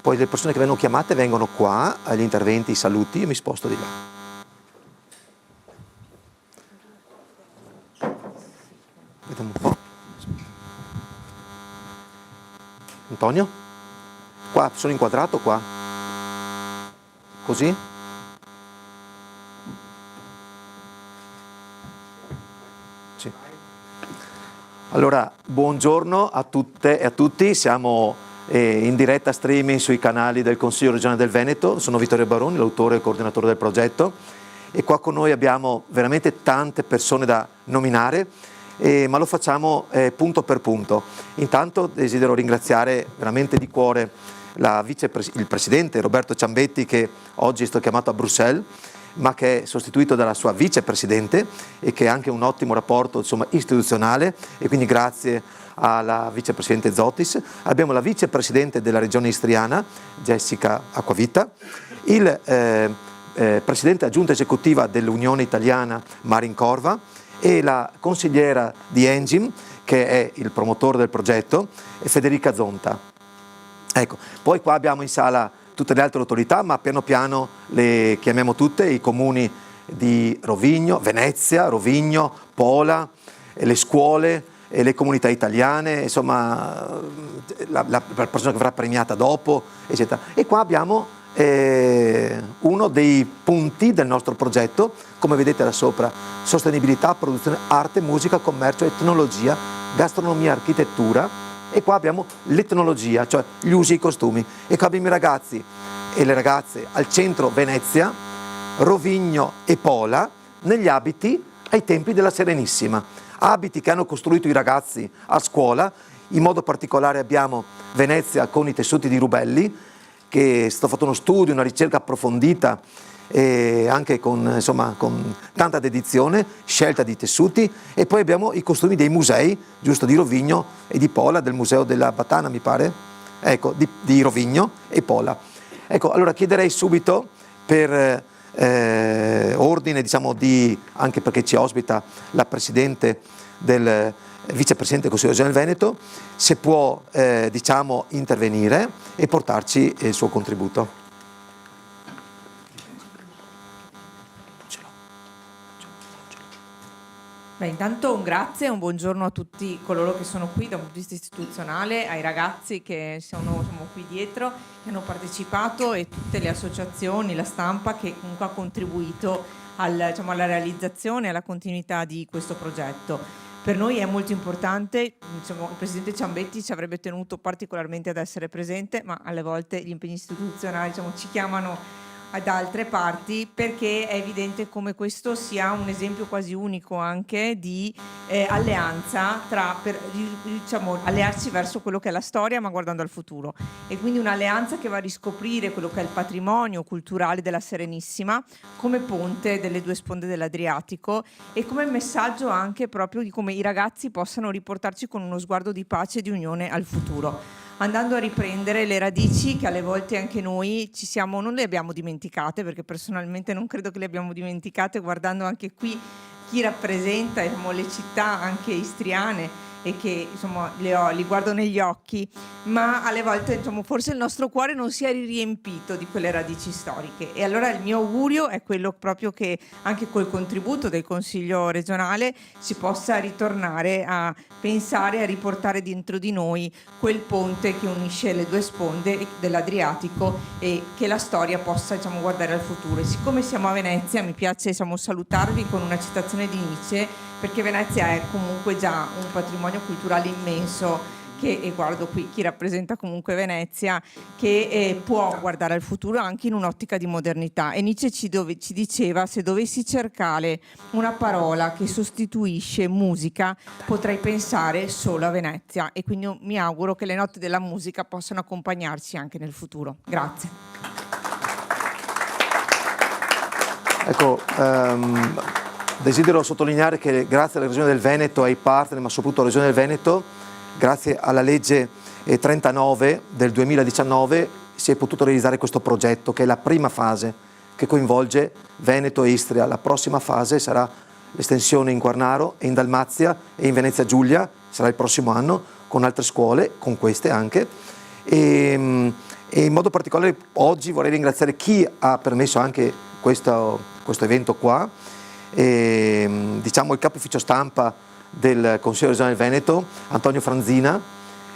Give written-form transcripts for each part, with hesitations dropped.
poi le persone che vengono chiamate vengono qua agli interventi, ai saluti, io mi sposto di là. Vediamo un po'. Antonio? Qua, sono inquadrato qua? Così? Sì. Allora, buongiorno a tutte e a tutti, siamo in diretta streaming sui canali del Consiglio regionale del Veneto, sono Vittorio Baroni, l'autore e coordinatore del progetto, e qua con noi abbiamo veramente tante persone da nominare, ma lo facciamo punto per punto. Intanto desidero ringraziare veramente di cuore il presidente Roberto Ciambetti, che oggi è stato chiamato a Bruxelles, ma che è sostituito dalla sua vicepresidente e che ha anche un ottimo rapporto, insomma, istituzionale, e quindi grazie alla vicepresidente Zotis. Abbiamo la vicepresidente della regione istriana, Jessica Acquavita, il presidente aggiunta esecutiva dell'Unione Italiana, Marin Corva, e la consigliera di Engim, che è il promotore del progetto, Federica Zonta. Ecco, poi qua abbiamo in sala tutte le altre autorità, ma piano piano le chiamiamo tutte, i comuni di Rovigno, Venezia, Rovigno, Pola, le scuole, le comunità italiane, insomma la persona che verrà premiata dopo, eccetera. E qua abbiamo uno dei punti del nostro progetto, come vedete da sopra: sostenibilità, produzione, arte, musica, commercio, etnologia, gastronomia, architettura. E qua abbiamo l'etnologia, cioè gli usi e i costumi. E qua abbiamo i ragazzi e le ragazze al centro Venezia, Rovigno e Pola, negli abiti ai tempi della Serenissima. Abiti che hanno costruito i ragazzi a scuola. In modo particolare abbiamo Venezia con i tessuti di Rubelli, che è stato fatto uno studio, una ricerca approfondita, e anche con tanta dedizione, scelta di tessuti. E poi abbiamo i costumi dei musei, giusto, di Rovigno e di Pola, del Museo della Batana, mi pare, ecco, di Rovigno e Pola. Ecco, allora chiederei subito, per ordine, diciamo, anche perché ci ospita la presidente del vicepresidente del Consiglio regionale del Veneto, se può diciamo intervenire e portarci il suo contributo. Beh, intanto un grazie e un buongiorno a tutti coloro che sono qui da un punto di vista istituzionale, ai ragazzi che sono qui dietro, che hanno partecipato, e tutte le associazioni, la stampa che comunque ha contribuito alla realizzazione e alla continuità di questo progetto. Per noi è molto importante, il Presidente Ciambetti ci avrebbe tenuto particolarmente ad essere presente, ma alle volte gli impegni istituzionali ci chiamano da altre parti, perché è evidente come questo sia un esempio quasi unico anche di alleanza per allearsi verso quello che è la storia, ma guardando al futuro, e quindi un'alleanza che va a riscoprire quello che è il patrimonio culturale della Serenissima come ponte delle due sponde dell'Adriatico, e come messaggio anche proprio di come i ragazzi possano riportarci con uno sguardo di pace e di unione al futuro, andando a riprendere le radici che alle volte anche noi non le abbiamo dimenticate, perché personalmente non credo che le abbiamo dimenticate, guardando anche qui chi rappresenta le città anche istriane, e che li guardo negli occhi, ma alle volte forse il nostro cuore non si è riempito di quelle radici storiche. E allora il mio augurio è quello proprio che anche col contributo del Consiglio regionale si possa ritornare a pensare, a riportare dentro di noi quel ponte che unisce le due sponde dell'Adriatico, e che la storia possa guardare al futuro. E siccome siamo a Venezia, mi piace salutarvi con una citazione di Nietzsche, perché Venezia è comunque già un patrimonio culturale immenso, e guardo qui chi rappresenta comunque Venezia, che può guardare al futuro anche in un'ottica di modernità. E Nietzsche ci diceva: se dovessi cercare una parola che sostituisce musica, potrei pensare solo a Venezia. E quindi mi auguro che le note della musica possano accompagnarci anche nel futuro. Grazie. Ecco, desidero sottolineare che grazie alla Regione del Veneto, ai partner, ma soprattutto alla Regione del Veneto, grazie alla legge 39 del 2019, si è potuto realizzare questo progetto, che è la prima fase, che coinvolge Veneto e Istria. La prossima fase sarà l'estensione in Quarnaro e in Dalmazia e in Venezia Giulia, sarà il prossimo anno, con altre scuole, con queste anche. E in modo particolare oggi vorrei ringraziare chi ha permesso anche questo evento qua, diciamo il capo ufficio stampa del Consiglio regionale del Veneto, Antonio Franzina,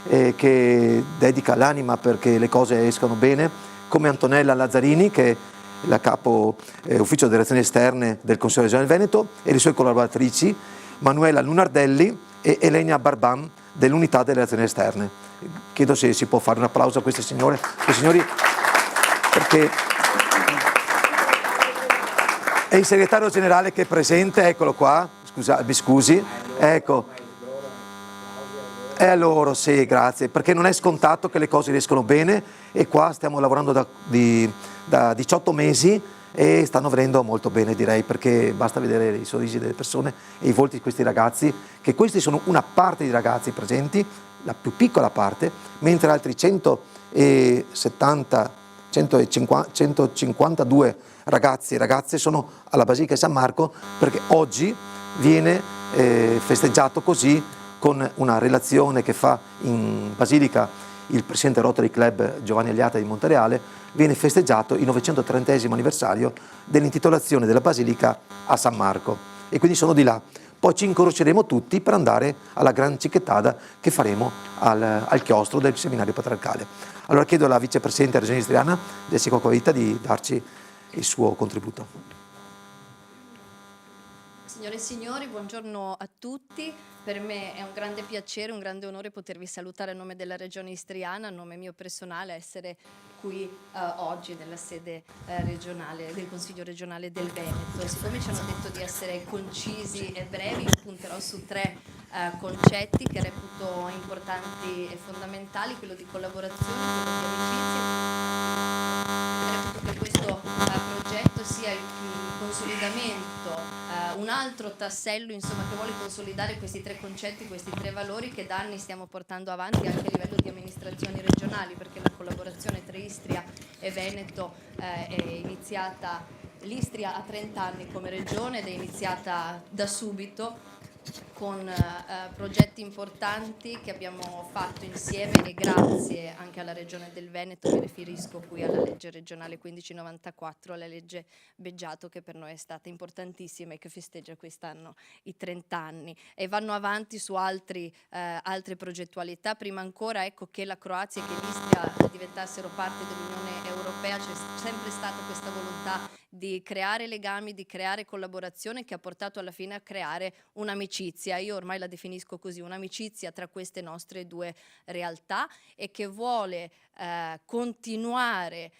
che dedica l'anima perché le cose escano bene, come Antonella Lazzarini, che è la capo ufficio delle relazioni esterne del Consiglio regionale del Veneto, e le sue collaboratrici Manuela Lunardelli e Elenia Barban dell'unità delle relazioni esterne. Chiedo se si può fare un applauso a queste signore, signori, perché è il segretario generale che è presente, eccolo qua, mi scusi, ecco. E a loro, sì, grazie, perché non è scontato che le cose riescono bene e qua stiamo lavorando da 18 mesi e stanno venendo molto bene, direi, perché basta vedere i sorrisi delle persone e i volti di questi ragazzi, che questi sono una parte di ragazzi presenti, la più piccola parte, mentre altri 152 ragazzi e ragazze sono alla Basilica di San Marco, perché oggi viene festeggiato così, con una relazione che fa in Basilica il presidente Rotary Club Giovanni Agliata di Montereale, viene festeggiato il 930° anniversario dell'intitolazione della Basilica a San Marco, e quindi sono di là. Poi ci incroceremo tutti per andare alla gran cicchettata che faremo al chiostro del seminario patriarcale. Allora chiedo alla vicepresidente della Regione Istriana, Jessica Acquavita, di darci il suo contributo. Signore e signori, buongiorno a tutti. Per me è un grande piacere, un grande onore potervi salutare a nome della Regione Istriana, a nome mio personale, essere qui oggi nella sede regionale del Consiglio regionale del Veneto. Siccome ci hanno detto di essere concisi e brevi, io punterò su 3 concetti che reputo importanti e fondamentali: quello di collaborazione, quello di amicizia. Reputo che questo progetto sia il consolidamento, un altro tassello, insomma, che vuole consolidare questi 3 concetti, questi 3 valori che da anni stiamo portando avanti anche a livello di amministrazioni regionali, perché la collaborazione tra Istria e Veneto è iniziata, l'Istria ha 30 anni come regione ed è iniziata da subito con progetti importanti che abbiamo fatto insieme, e grazie anche alla Regione del Veneto. Mi riferisco qui alla legge regionale 1594, alla legge Beggiato, che per noi è stata importantissima e che festeggia quest'anno i 30 anni, e vanno avanti su altre progettualità. Prima ancora, ecco, che la Croazia e che l'Istria diventassero parte dell'Unione Europea, c'è sempre stata questa volontà di creare legami, di creare collaborazione, che ha portato alla fine a creare un'amicizia. Io ormai la definisco così, un'amicizia tra queste nostre 2 realtà, e che vuole continuare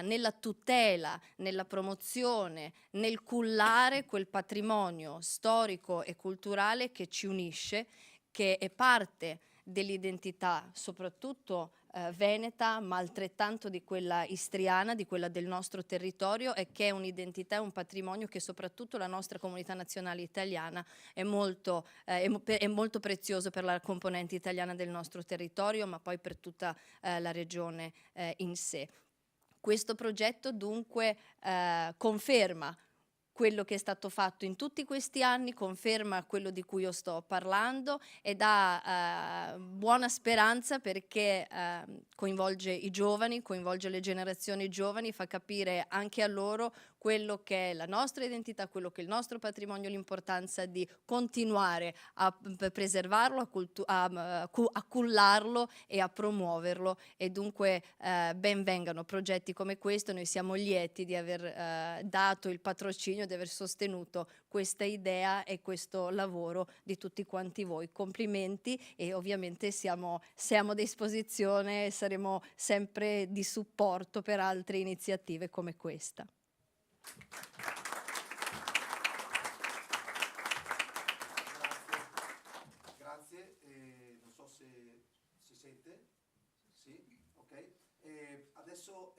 nella tutela, nella promozione, nel cullare quel patrimonio storico e culturale che ci unisce, che è parte dell'identità soprattutto veneta, ma altrettanto di quella istriana, di quella del nostro territorio, e che è un'identità e un patrimonio che soprattutto la nostra comunità nazionale italiana è molto prezioso per la componente italiana del nostro territorio, ma poi per tutta la regione in sé. Questo progetto dunque conferma quello che è stato fatto in tutti questi anni, conferma quello di cui io sto parlando, e dà buona speranza, perché coinvolge i giovani, coinvolge le generazioni giovani, fa capire anche a loro quello che è la nostra identità, quello che è il nostro patrimonio, l'importanza di continuare a preservarlo, a cullarlo e a promuoverlo. E dunque ben vengano progetti come questo. Noi siamo lieti di aver dato il patrocinio, di aver sostenuto questa idea e questo lavoro di tutti quanti voi. Complimenti, e ovviamente siamo a disposizione e saremo sempre di supporto per altre iniziative come questa. Grazie, non so se si sente. Sì, ok. Adesso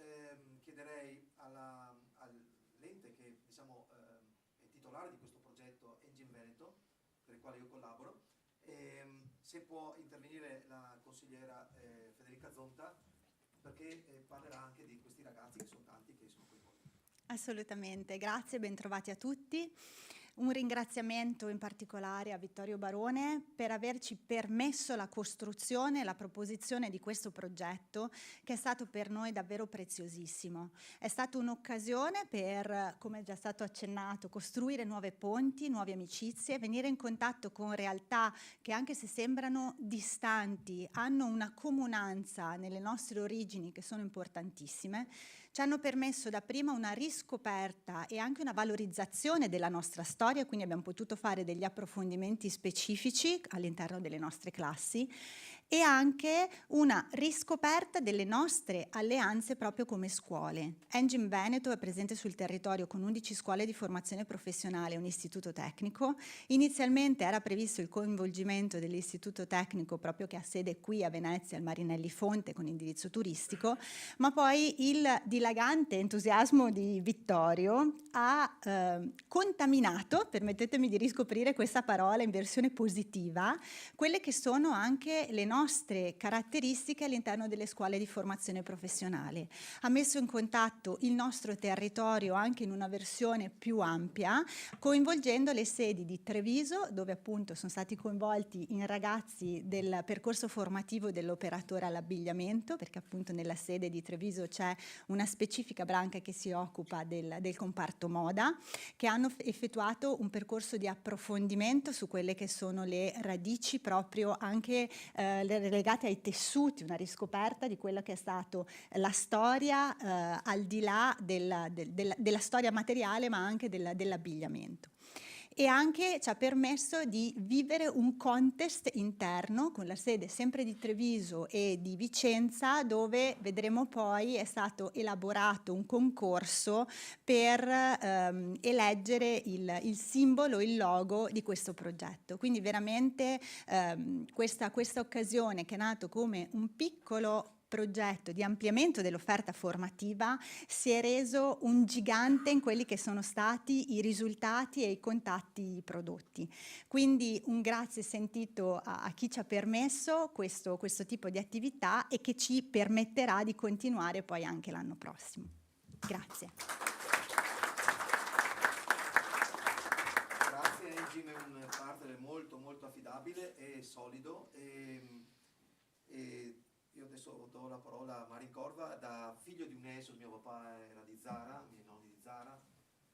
chiederei all'ente che, diciamo, è titolare di questo progetto Engine Veneto, per il quale io collaboro, se può intervenire la consigliera Federica Zonta, perché parlerà anche di questi ragazzi, che sono tanti, che sono coinvolti. Assolutamente, grazie, bentrovati a tutti. Un ringraziamento in particolare a Vittorio Barone per averci permesso la costruzione e la proposizione di questo progetto, che è stato per noi davvero preziosissimo. È stata un'occasione per, come è già stato accennato, costruire nuove ponti, nuove amicizie, venire in contatto con realtà che, anche se sembrano distanti, hanno una comunanza nelle nostre origini che sono importantissime. Ci hanno permesso dapprima una riscoperta e anche una valorizzazione della nostra storia, quindi abbiamo potuto fare degli approfondimenti specifici all'interno delle nostre classi e anche una riscoperta delle nostre alleanze proprio come scuole. Engine Veneto è presente sul territorio con 11 scuole di formazione professionale e un istituto tecnico. Inizialmente era previsto il coinvolgimento dell'istituto tecnico proprio che ha sede qui a Venezia, al Marinelli Fonte, con indirizzo turistico, ma poi il dilagante entusiasmo di Vittorio ha contaminato, permettetemi di riscoprire questa parola in versione positiva, quelle che sono anche le nostre caratteristiche all'interno delle scuole di formazione professionale. Ha messo in contatto il nostro territorio anche in una versione più ampia, coinvolgendo le sedi di Treviso, dove appunto sono stati coinvolti in ragazzi del percorso formativo dell'operatore all'abbigliamento, perché appunto nella sede di Treviso c'è una specifica branca che si occupa del comparto moda, che hanno effettuato un percorso di approfondimento su quelle che sono le radici proprio anche legate ai tessuti, una riscoperta di quella che è stato la storia al di là della storia materiale, ma anche dell'abbigliamento. E anche ci ha permesso di vivere un contest interno con la sede sempre di Treviso e di Vicenza, dove vedremo poi è stato elaborato un concorso per eleggere il simbolo, il logo di questo progetto. Quindi veramente questa occasione, che è nato come un piccolo progetto di ampliamento dell'offerta formativa, si è reso un gigante in quelli che sono stati i risultati e i contatti prodotti. Quindi un grazie sentito a chi ci ha permesso questo tipo di attività e che ci permetterà di continuare poi anche l'anno prossimo. Grazie. Grazie, Engine è un partner molto molto affidabile e solido e io adesso do la parola a Marin Corva, da figlio di un esule. Mio papà era di Zara, i miei nonni di Zara,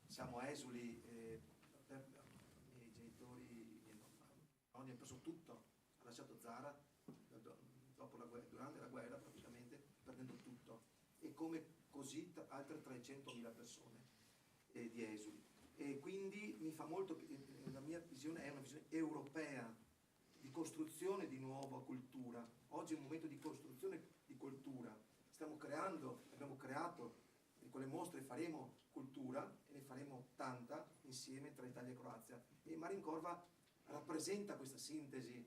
siamo esuli, i miei genitori, i miei nonni hanno preso tutto, hanno lasciato Zara dopo durante la guerra praticamente, perdendo tutto, e come così altre 300.000 persone di esuli. E quindi mi fa molto, la mia visione è una visione europea di costruzione di nuova cultura. Oggi è un momento di costruzione di cultura. Stiamo creando, abbiamo creato, in quelle mostre faremo cultura e ne faremo tanta insieme tra Italia e Croazia. E Marin Corva rappresenta questa sintesi.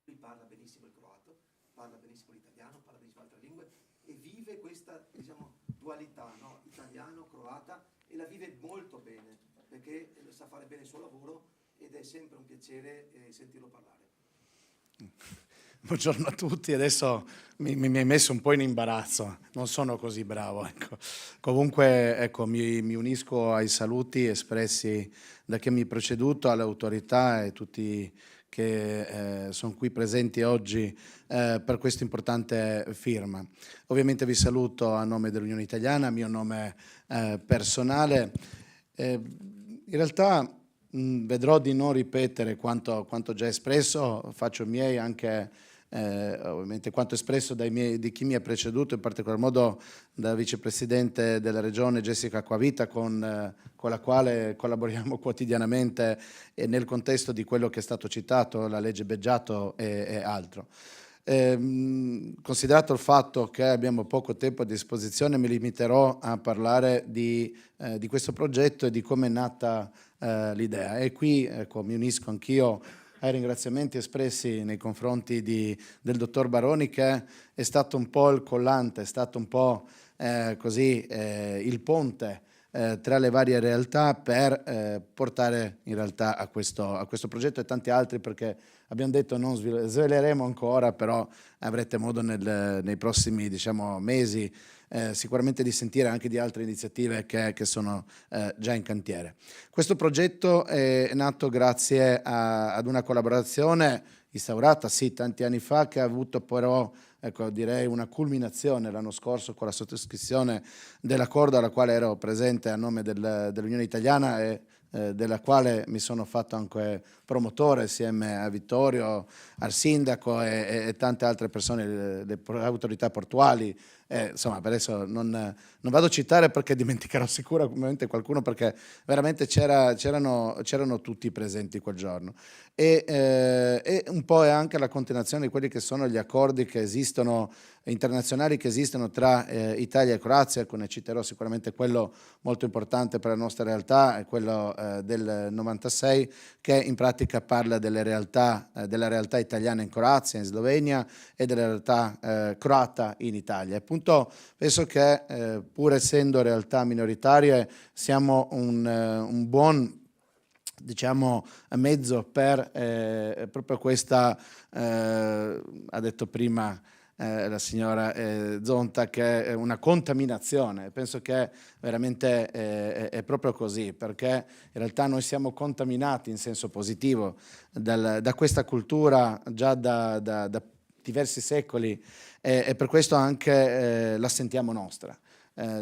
Lui parla benissimo il croato, parla benissimo l'italiano, parla benissimo altre lingue e vive questa, diciamo, dualità, no? Italiano-croata, e la vive molto bene perché sa fare bene il suo lavoro ed è sempre un piacere sentirlo parlare. Buongiorno a tutti, adesso mi hai messo un po' in imbarazzo, non sono così bravo. Ecco. Comunque ecco, mi unisco ai saluti espressi da chi mi ha preceduto, alle autorità e tutti che sono qui presenti oggi per questa importante firma. Ovviamente vi saluto a nome dell'Unione Italiana, a mio nome personale. In realtà vedrò di non ripetere quanto già espresso, faccio miei anche ovviamente quanto espresso di chi mi ha preceduto, in particolar modo dalla vicepresidente della regione Jessica Acquavita, con la quale collaboriamo quotidianamente nel contesto di quello che è stato citato, la legge Beggiato e altro. Considerato il fatto che abbiamo poco tempo a disposizione, mi limiterò a parlare di questo progetto e di come è nata l'idea. E qui ecco, mi unisco anch'io ai ringraziamenti espressi nei confronti del dottor Baroni, che è stato un po' il collante, è stato un po' il ponte tra le varie realtà per portare in realtà a questo progetto e tanti altri, perché abbiamo detto non sveleremo ancora, però avrete modo nei prossimi mesi sicuramente di sentire anche di altre iniziative che sono già in cantiere. Questo progetto è nato grazie ad una collaborazione instaurata sì tanti anni fa, che ha avuto però direi una culminazione l'anno scorso con la sottoscrizione dell'accordo alla quale ero presente a nome dell'Unione Italiana e della quale mi sono fatto anche promotore assieme a Vittorio, al sindaco e tante altre persone, le autorità portuali. Insomma, per adesso non vado a citare perché dimenticherò sicuramente qualcuno, perché veramente c'erano tutti presenti quel giorno. E un po' è anche la continuazione di quelli che sono gli accordi che esistono, internazionali che esistono tra Italia e Croazia. Ecco, ne citerò sicuramente quello molto importante per la nostra realtà, è quello del 96, che in pratica parla della realtà italiana in Croazia, in Slovenia, e della realtà croata in Italia. Appunto, penso che pur essendo realtà minoritarie siamo un buon mezzo per proprio questa, ha detto prima la signora Zonta, che è una contaminazione. Penso che veramente è proprio così, perché in realtà noi siamo contaminati in senso positivo da questa cultura già da diversi secoli, e per questo anche la sentiamo nostra.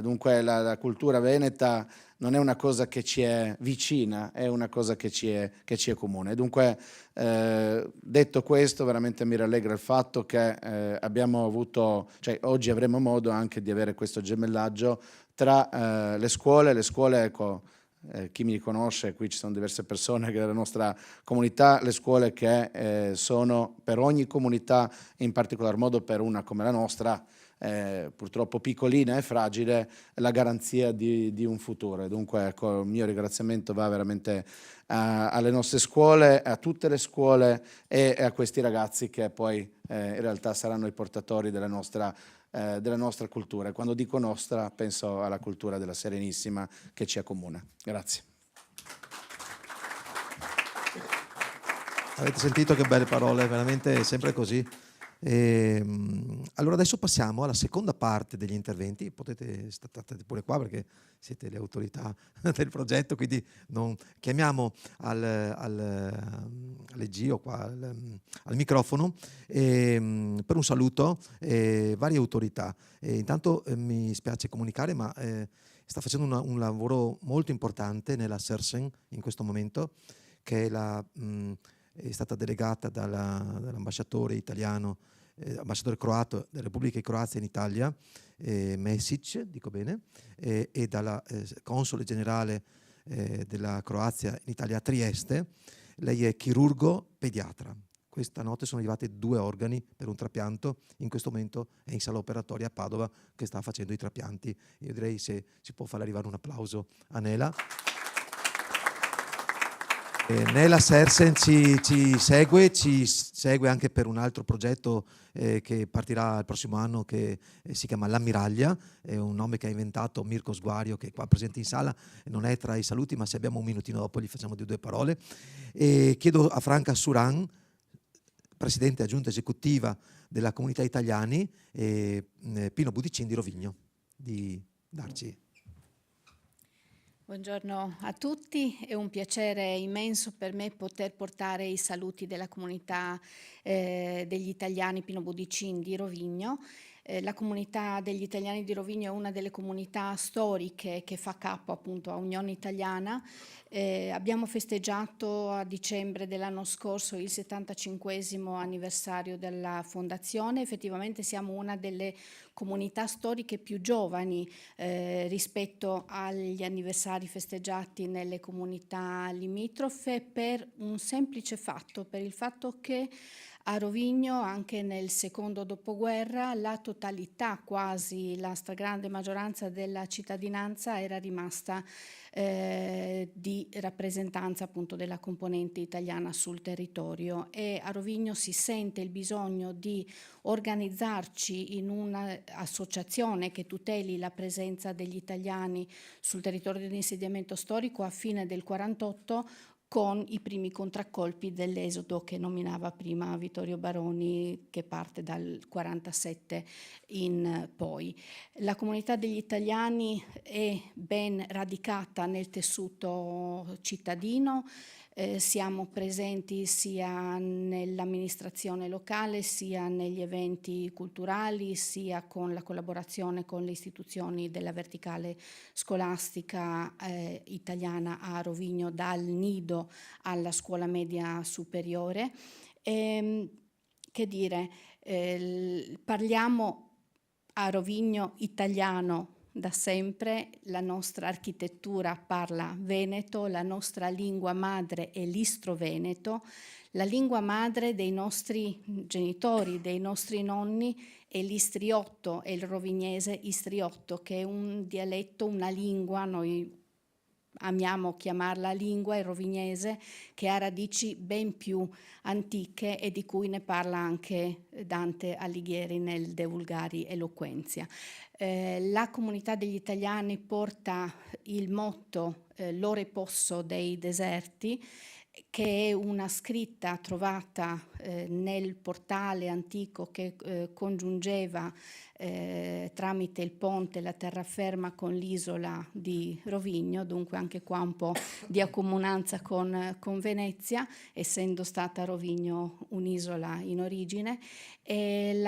Dunque la cultura veneta non è una cosa che ci è vicina, è una cosa che ci è comune. Dunque, detto questo, veramente mi rallegra il fatto che abbiamo avuto, oggi avremo modo anche di avere questo gemellaggio tra le scuole, ecco, chi mi conosce, qui ci sono diverse persone della nostra comunità, le scuole che sono per ogni comunità, in particolar modo per una come la nostra, purtroppo piccolina e fragile, la garanzia di un futuro. Dunque, ecco, il mio ringraziamento va veramente alle nostre scuole, a tutte le scuole e a questi ragazzi che poi in realtà saranno i portatori della nostra cultura. E quando dico nostra penso alla cultura della Serenissima che ci accomuna. Grazie. Avete sentito che belle parole, veramente è sempre così. Allora adesso passiamo alla seconda parte degli interventi. Potete state pure qua perché siete le autorità del progetto, quindi chiamiamo alle Gio qua al microfono per un saluto varie autorità. Intanto mi spiace comunicare, ma sta facendo un lavoro molto importante nella Sersen in questo momento, che è stata delegata dall'ambasciatore italiano, ambasciatore croato della Repubblica di Croazia in Italia, Mesic, dico bene, e dalla console generale della Croazia in Italia a Trieste. Lei è chirurgo pediatra. Questa notte sono arrivate 2 organi per un trapianto. In questo momento è in sala operatoria a Padova che sta facendo i trapianti. Io direi, se si può fare arrivare un applauso a Nela. Nela Sersen ci segue anche per un altro progetto che partirà il prossimo anno, che si chiama L'Ammiraglia, è un nome che ha inventato Mirko Sguario, che è qua presente in sala, non è tra i saluti, ma se abbiamo un minutino dopo gli facciamo 2 parole. E chiedo a Franca Suran, presidente aggiunta esecutiva della Comunità Italiani, e Pino Budicin di Rovigno, di darci. Buongiorno a tutti, è un piacere immenso per me poter portare i saluti della comunità degli italiani Pino Budicin di Rovigno. La comunità degli italiani di Rovigno è una delle comunità storiche che fa capo appunto a Unione Italiana. Abbiamo festeggiato a dicembre dell'anno scorso il 75esimo anniversario della fondazione. Effettivamente siamo una delle comunità storiche più giovani rispetto agli anniversari festeggiati nelle comunità limitrofe, per un semplice fatto, per il fatto che A Rovigno, anche nel secondo dopoguerra, la totalità, quasi la stragrande maggioranza della cittadinanza era rimasta di rappresentanza appunto della componente italiana sul territorio, e a Rovigno si sente il bisogno di organizzarci in un'associazione che tuteli la presenza degli italiani sul territorio dell'insediamento storico a fine del 48, con i primi contraccolpi dell'esodo che nominava prima Vittorio Baroni, che parte dal 47 in poi. La comunità degli italiani è ben radicata nel tessuto cittadino. Siamo presenti sia nell'amministrazione locale, sia negli eventi culturali, sia con la collaborazione con le istituzioni della verticale scolastica italiana a Rovigno, dal nido alla scuola media superiore. Che dire, parliamo a Rovigno italiano da sempre, la nostra architettura parla veneto, la nostra lingua madre è l'istro-veneto, la lingua madre dei nostri genitori, dei nostri nonni è l'istriotto, è il rovignese istriotto, che è un dialetto, una lingua, noi amiamo chiamarla lingua, il rovignese, che ha radici ben più antiche e di cui ne parla anche Dante Alighieri nel De Vulgari Eloquentia. La comunità degli italiani porta il motto l'ore posso dei deserti, che è una scritta trovata nel portale antico che congiungeva tramite il ponte la terraferma con l'isola di Rovigno, dunque anche qua un po' di accomunanza con Venezia, essendo stata Rovigno un'isola in origine. E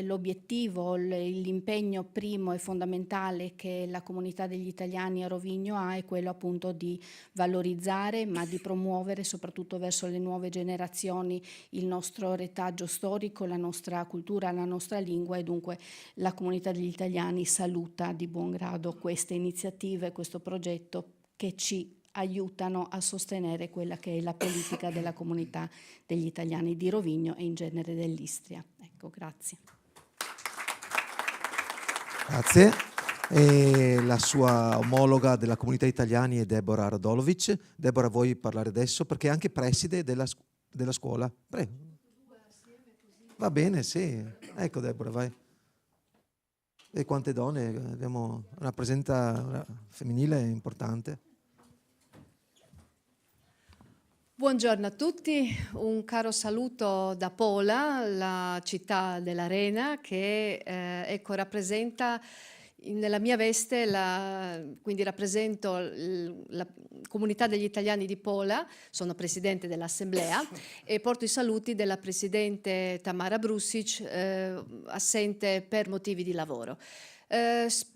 l'obiettivo, l'impegno primo e fondamentale che la comunità degli italiani a Rovigno ha è quello appunto di valorizzare, ma di promuovere soprattutto verso le nuove generazioni il nostro retaggio storico, la nostra cultura, la nostra lingua, e dunque la comunità degli italiani saluta di buon grado queste iniziative, questo progetto che ci aiutano a sostenere quella che è la politica della comunità degli italiani di Rovigno e in genere dell'Istria. Ecco, grazie. Grazie. E la sua omologa della comunità italiani è Deborah Radolovic. Deborah, vuoi parlare adesso? Perché è anche preside della scuola. Prego. Va bene, sì. Ecco Deborah, vai. E quante donne? Abbiamo una presenza femminile importante. Buongiorno a tutti, un caro saluto da Pola, la città dell'Arena, che ecco, rappresenta nella mia veste, quindi rappresento la comunità degli italiani di Pola, sono presidente dell'assemblea e porto i saluti della presidente Tamara Brusic, assente per motivi di lavoro.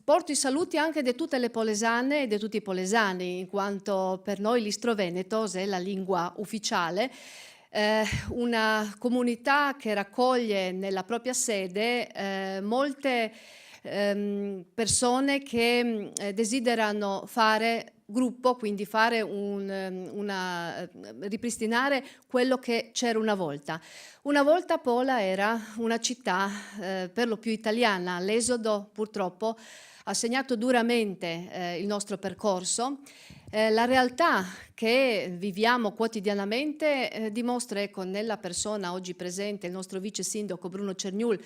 Porto i saluti anche di tutte le polesane e di tutti i polesani, in quanto per noi l'istro-veneto è la lingua ufficiale, una comunità che raccoglie nella propria sede molte persone che desiderano fare gruppo, quindi fare ripristinare quello che c'era una volta. Una volta Pola era una città per lo più italiana. L'esodo purtroppo ha segnato duramente il nostro percorso. La realtà che viviamo quotidianamente dimostra, ecco, nella persona oggi presente, il nostro vice sindaco Bruno Cerniul,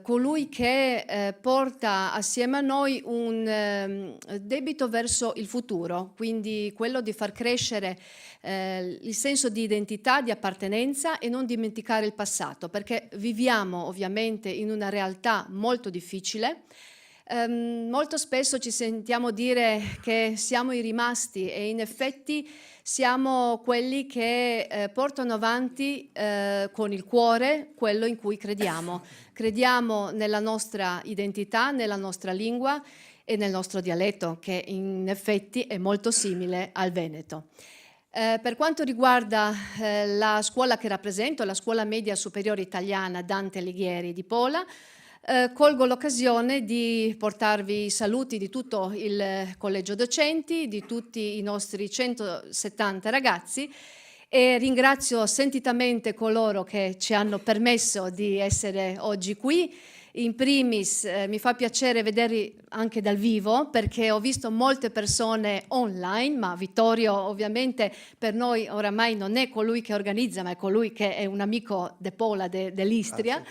colui che porta assieme a noi un debito verso il futuro, quindi quello di far crescere il senso di identità, di appartenenza e non dimenticare il passato, perché viviamo ovviamente in una realtà molto difficile. Molto spesso ci sentiamo dire che siamo i rimasti e in effetti siamo quelli che portano avanti con il cuore quello in cui crediamo. Crediamo nella nostra identità, nella nostra lingua e nel nostro dialetto, che in effetti è molto simile al veneto. Per quanto riguarda la scuola che rappresento, la scuola media superiore italiana Dante Alighieri di Pola, colgo l'occasione di portarvi i saluti di tutto il collegio docenti, di tutti i nostri 170 ragazzi e ringrazio sentitamente coloro che ci hanno permesso di essere oggi qui. In primis mi fa piacere vederli anche dal vivo, perché ho visto molte persone online, ma Vittorio ovviamente per noi oramai non è colui che organizza, ma è colui che è un amico de Pola, dell'Istria.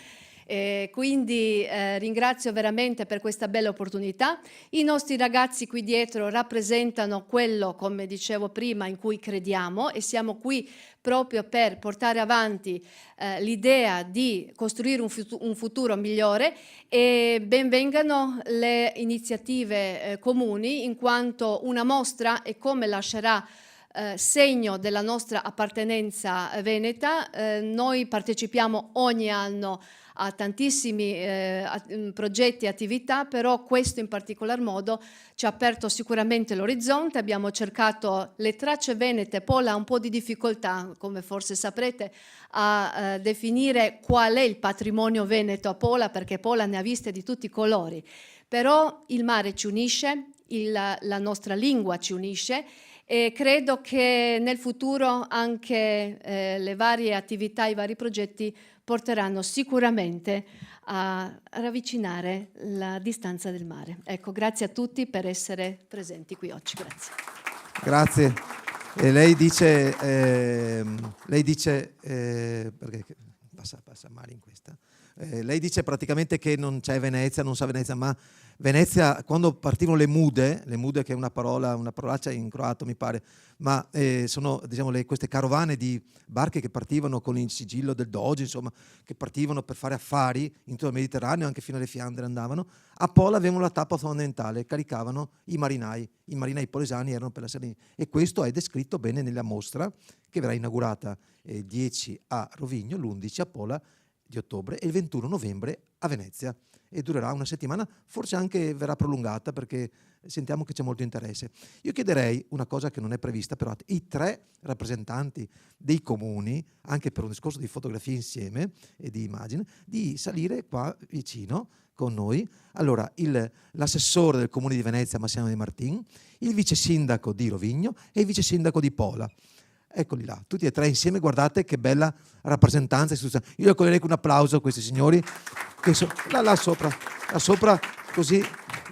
Quindi ringrazio veramente per questa bella opportunità. I nostri ragazzi qui dietro rappresentano quello, come dicevo prima, in cui crediamo, e siamo qui proprio per portare avanti l'idea di costruire un futuro migliore, e benvengano le iniziative comuni, in quanto una mostra è come lascerà segno della nostra appartenenza veneta. Noi partecipiamo ogni anno a tantissimi progetti e attività, però questo in particolar modo ci ha aperto sicuramente l'orizzonte. Abbiamo cercato le tracce venete. Pola ha un po' di difficoltà, come forse saprete, a definire qual è il patrimonio veneto a Pola, perché Pola ne ha viste di tutti i colori. Però il mare ci unisce, la nostra lingua ci unisce, e credo che nel futuro anche le varie attività, i vari progetti porteranno sicuramente a ravvicinare la distanza del mare. Ecco, grazie a tutti per essere presenti qui oggi. Grazie. Grazie. E lei dice perché passa male in questa. Lei dice praticamente che non c'è Venezia, non sa Venezia, ma Venezia, quando partivano le mude che è una parolaccia in croato mi pare, ma sono, diciamo, queste carovane di barche che partivano con il sigillo del Doge, insomma, che partivano per fare affari in tutto il Mediterraneo, anche fino alle Fiandre andavano. A Pola avevano la tappa fondamentale, caricavano i marinai polesani erano per la Sardegna, e questo è descritto bene nella mostra che verrà inaugurata il 10 a Rovigno, l'11 a Pola di ottobre e il 21 novembre a Venezia, e durerà una settimana, forse anche verrà prolungata perché sentiamo che c'è molto interesse. Io chiederei una cosa che non è prevista, però i 3 rappresentanti dei comuni, anche per un discorso di fotografie insieme e di immagine, di salire qua vicino con noi. Allora, l'assessore del comune di Venezia, Massimo De Martin, il vice sindaco di Rovigno e il vice sindaco di Pola. Eccoli là, tutti e 3 insieme, guardate che bella rappresentanza istituzionale. Io accoglierei con un applauso a questi signori, che là sopra, così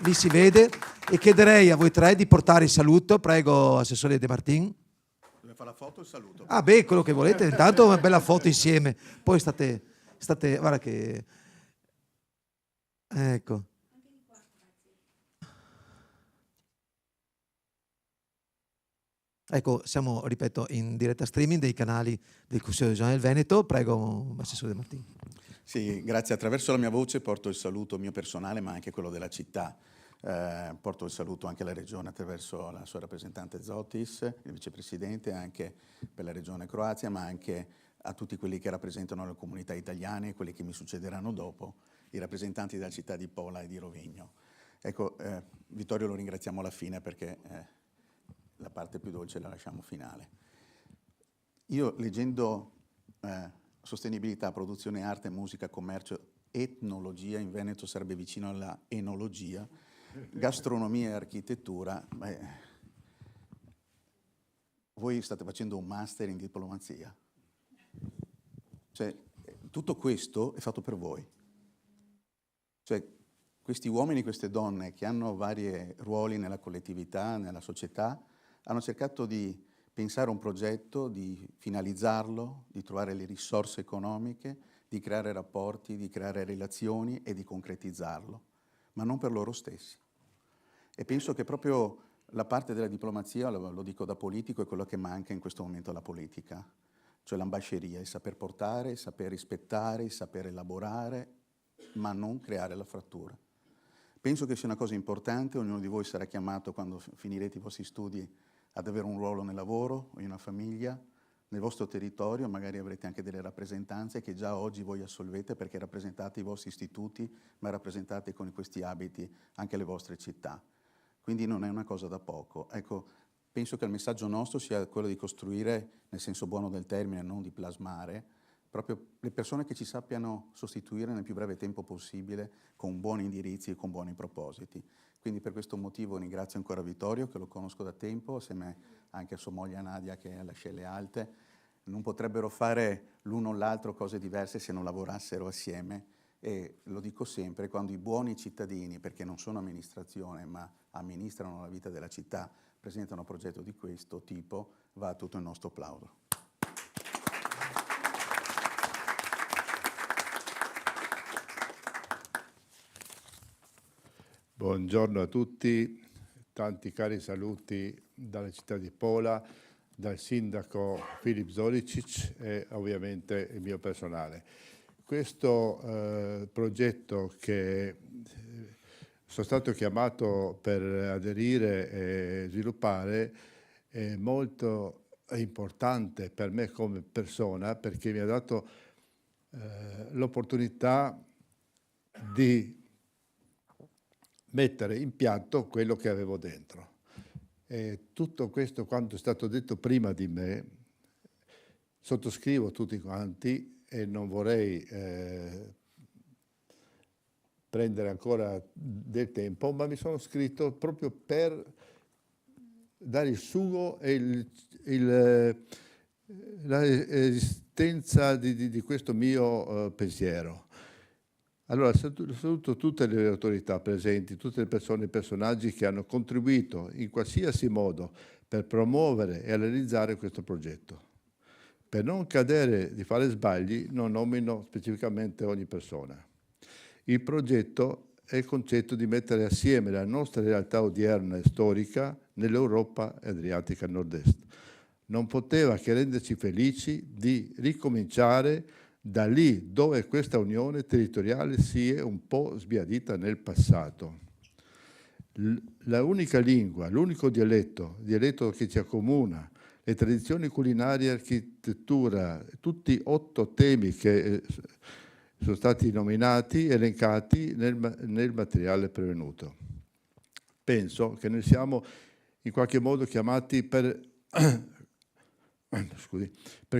li si vede, e chiederei a voi 3 di portare il saluto. Prego, assessore De Martin. Dove fa la foto e il saluto. Ah beh, quello che volete, intanto una bella foto insieme, poi state guarda che... Ecco. Ecco, siamo, ripeto, in diretta streaming dei canali del Consiglio regionale del Veneto. Prego, assessore De Martin. Sì, grazie. Attraverso la mia voce porto il saluto mio personale, ma anche quello della città. Porto il saluto anche alla Regione attraverso la sua rappresentante Zotis, il vicepresidente, anche per la Regione Croazia, ma anche a tutti quelli che rappresentano le comunità italiane e quelli che mi succederanno dopo, i rappresentanti della città di Pola e di Rovigno. Ecco, Vittorio lo ringraziamo alla fine perché la parte più dolce la lasciamo finale. Io leggendo sostenibilità, produzione, arte, musica, commercio, etnologia, in Veneto sarebbe vicino alla enologia, gastronomia e architettura, voi state facendo un master in diplomazia. Cioè, tutto questo è fatto per voi. Cioè, questi uomini, queste donne che hanno vari ruoli nella collettività, nella società, hanno cercato di pensare un progetto, di finalizzarlo, di trovare le risorse economiche, di creare rapporti, di creare relazioni e di concretizzarlo, ma non per loro stessi. E penso che proprio la parte della diplomazia, lo dico da politico, è quello che manca in questo momento alla politica, cioè l'ambasceria, il saper portare, il saper rispettare, il saper elaborare, ma non creare la frattura. Penso che sia una cosa importante, ognuno di voi sarà chiamato quando finirete i vostri studi ad avere un ruolo nel lavoro, in una famiglia, nel vostro territorio, magari avrete anche delle rappresentanze che già oggi voi assolvete perché rappresentate i vostri istituti, ma rappresentate con questi abiti anche le vostre città. Quindi non è una cosa da poco. Ecco, penso che il messaggio nostro sia quello di costruire, nel senso buono del termine, non di plasmare, proprio le persone che ci sappiano sostituire nel più breve tempo possibile con buoni indirizzi e con buoni propositi. Quindi per questo motivo ringrazio ancora Vittorio, che lo conosco da tempo, assieme anche a sua moglie Nadia che è alle Scelle Alte, non potrebbero fare l'uno o l'altro cose diverse se non lavorassero assieme, e lo dico sempre, quando i buoni cittadini, perché non sono amministrazione ma amministrano la vita della città, presentano un progetto di questo tipo, va tutto il nostro plauso. Buongiorno a tutti, tanti cari saluti dalla città di Pola, dal sindaco Filip Zolicic e ovviamente il mio personale. Questo progetto che sono stato chiamato per aderire e sviluppare è molto importante per me come persona, perché mi ha dato l'opportunità di mettere in piatto quello che avevo dentro. E tutto questo, quanto è stato detto prima di me, sottoscrivo tutti quanti e non vorrei prendere ancora del tempo, ma mi sono iscritto proprio per dare il sugo e l'esistenza di questo mio pensiero. Allora, saluto tutte le autorità presenti, tutte le persone e personaggi che hanno contribuito in qualsiasi modo per promuovere e realizzare questo progetto. Per non cadere di fare sbagli, non nomino specificamente ogni persona. Il progetto è il concetto di mettere assieme la nostra realtà odierna e storica nell'Europa adriatica nord-est. Non poteva che renderci felici di ricominciare da lì dove questa unione territoriale si è un po' sbiadita nel passato. La unica lingua, l'unico dialetto che ci accomuna, le tradizioni culinarie, architettura, tutti 8 temi che sono stati nominati, elencati nel materiale pervenuto. Penso che noi siamo in qualche modo chiamati per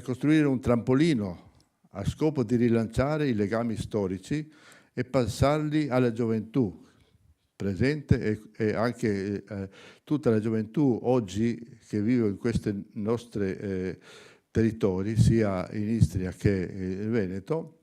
costruire un trampolino a scopo di rilanciare i legami storici e passarli alla gioventù presente e anche tutta la gioventù oggi che vive in questi nostri territori, sia in Istria che in Veneto.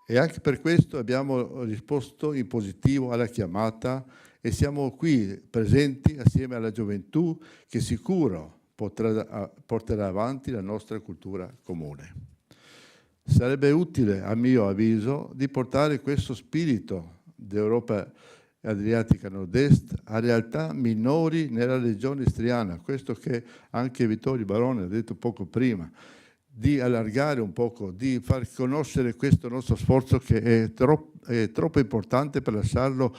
E anche per questo abbiamo risposto in positivo alla chiamata e siamo qui presenti assieme alla gioventù che sicuro porterà avanti la nostra cultura comune. Sarebbe utile, a mio avviso, di portare questo spirito d'Europa Adriatica Nord-Est a realtà minori nella regione istriana, questo che anche Vittorio Barone ha detto poco prima, di allargare un poco, di far conoscere questo nostro sforzo che è troppo importante per lasciarlo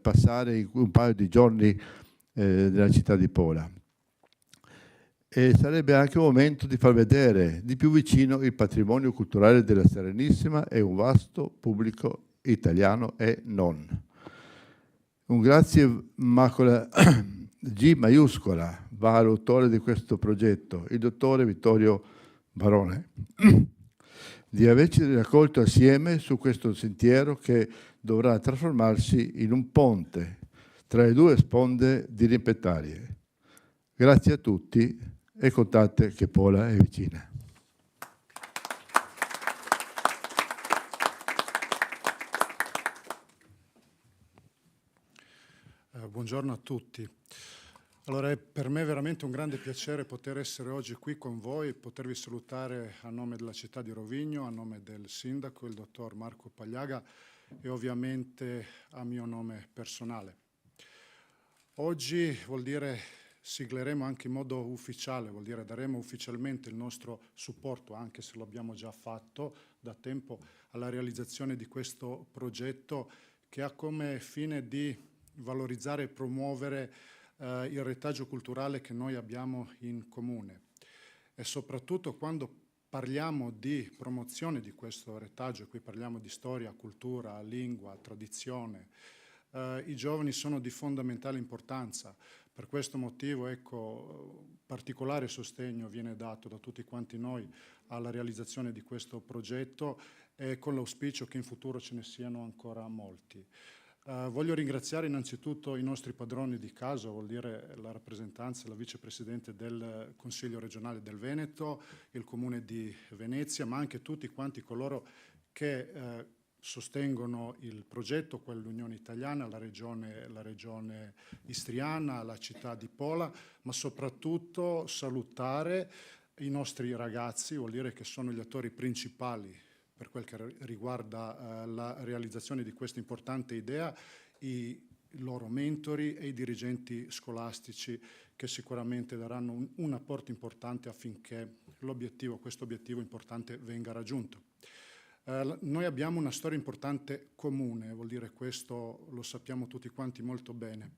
passare un paio di giorni nella città di Pola. E sarebbe anche un momento di far vedere di più vicino il patrimonio culturale della Serenissima e un vasto pubblico italiano e non. Un grazie con la G maiuscola va all'autore di questo progetto, il dottore Vittorio Barone, di averci raccolto assieme su questo sentiero che dovrà trasformarsi in un ponte tra le 2 sponde dirimpettarie. Grazie a tutti e contate che Pola è vicina. Buongiorno a tutti. Allora, è per me veramente un grande piacere poter essere oggi qui con voi e potervi salutare a nome della città di Rovigno, a nome del sindaco, il dottor Marco Pagliaga, e ovviamente a mio nome personale. Oggi vuol dire sigleremo anche in modo ufficiale, vuol dire daremo ufficialmente il nostro supporto, anche se lo abbiamo già fatto da tempo, alla realizzazione di questo progetto che ha come fine di valorizzare e promuovere il retaggio culturale che noi abbiamo in comune. E soprattutto quando parliamo di promozione di questo retaggio, qui parliamo di storia, cultura, lingua, tradizione, i giovani sono di fondamentale importanza. Per questo motivo, ecco, particolare sostegno viene dato da tutti quanti noi alla realizzazione di questo progetto e con l'auspicio che in futuro ce ne siano ancora molti. Voglio ringraziare innanzitutto i nostri padroni di casa, vuol dire la rappresentanza, la vicepresidente del Consiglio regionale del Veneto, il Comune di Venezia, ma anche tutti quanti coloro che sostengono il progetto, l'Unione Italiana, la regione istriana, la città di Pola, ma soprattutto salutare i nostri ragazzi, vuol dire che sono gli attori principali per quel che riguarda la realizzazione di questa importante idea, i loro mentori e i dirigenti scolastici che sicuramente daranno un apporto importante affinché questo obiettivo importante venga raggiunto. Noi abbiamo una storia importante comune, vuol dire questo lo sappiamo tutti quanti molto bene.